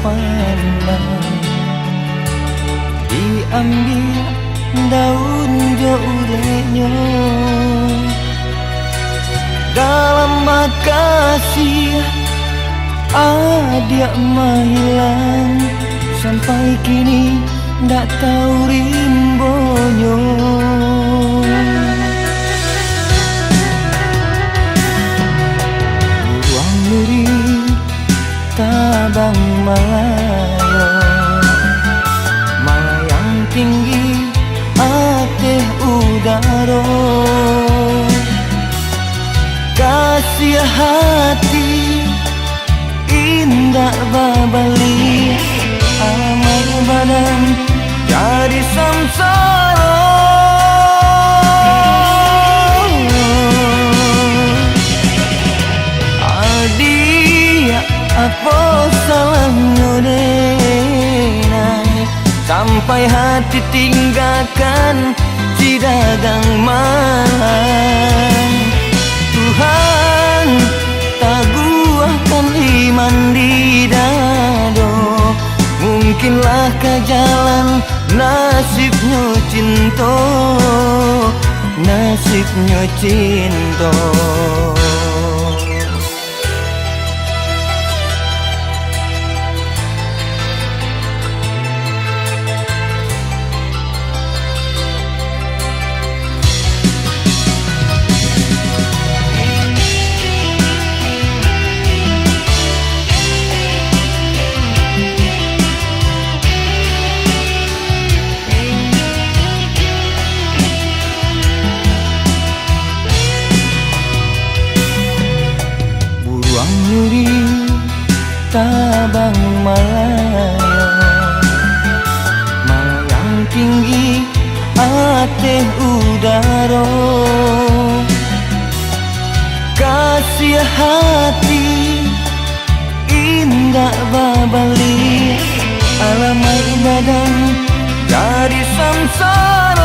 pandang, diambil daun jo urenyo dalam makasih adia menghilang sampai kini ndak tahu rimbonyo. Ruang nuri tabang malayo, malayang tinggi ateh udaro, kasih hati indah babali, amai badan jadi samsara. Adia apa salahnya denai sampai hati tinggalkan si dagang malang. Tuhan taguahkan iman di dado, mungkinlah ke jalan nasibnya cinta, nasibnya cinta. Nuri tabang malayo, malayang tinggi ateh udaro, kasih hati indah babali, alamai badan jadi samsara.